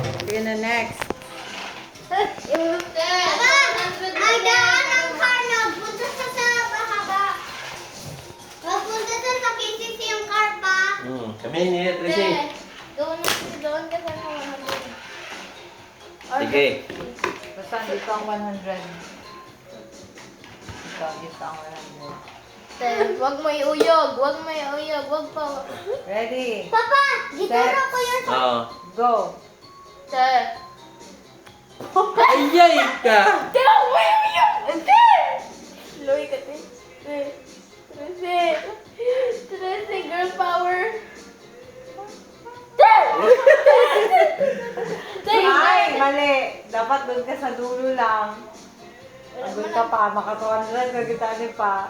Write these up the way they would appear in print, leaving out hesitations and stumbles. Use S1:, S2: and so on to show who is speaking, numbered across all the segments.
S1: Sige na, next.
S2: Agdaan ang car na. Punta sa bahaba. Punta sa KCC yung car pa.
S3: Kami ni Tracy.
S2: Doon ka sa 100.
S3: Sige.
S1: Basta dito ang 100. Dito ang 100.
S2: Wag mo iuyog. Wag pa.
S1: Ready?
S2: Papa, gitara ko yun.
S3: Oo.
S1: Go.
S3: Ayay ka!
S2: Wag mo iuyog. Loy ka, Trece, girl power.
S1: Ay, mali. Dapat doon ka sa dulo lang. Agul ka pa, maka 200, kagitali pa.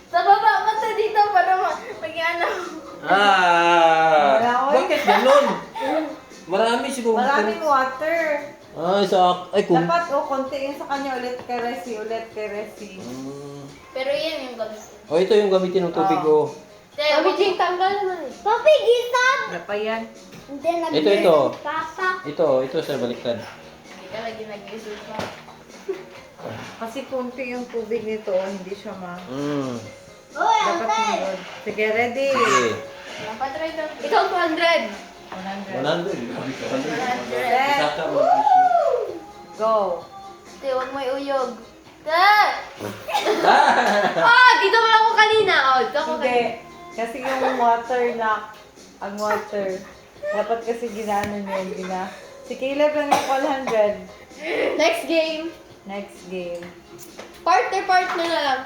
S2: Sa baba, mata dito para mag-ano.
S1: Wala, oy.
S3: Bakit ganun? Marami siguro.
S1: Maraming water.
S3: Ay, kung...
S1: Dapat, kontiin sa kanya ulit kay Resi.
S2: Pero yan yung gamit.
S3: Ito yung gamitin ng tubig, oh.
S2: Gamitin tanggal naman eh. Papi, gisab!
S1: Ano pa yan?
S2: Hindi,
S3: Ito.
S2: Papa.
S3: Ito sa baliktad.
S2: Hindi ka lagi nag-isip pa.
S1: Kasi kunti yung tubig nito, hindi siya
S2: Uy,
S1: dapat sunod. Sige, ready?
S3: Sige.
S2: Napatry daw. Ikaw 200.
S1: 100.
S2: 100.
S3: Saka mo.
S1: Go.
S2: Hindi, huwag mo iuyog.
S4: Dito mo lang ako kanina. Dito ako
S1: Hindi. Kasi yung water na, ang water, dapat kasi ginano niya, Si Caleb lang yung 100.
S4: Next game.
S1: Next game.
S4: Partner na lang.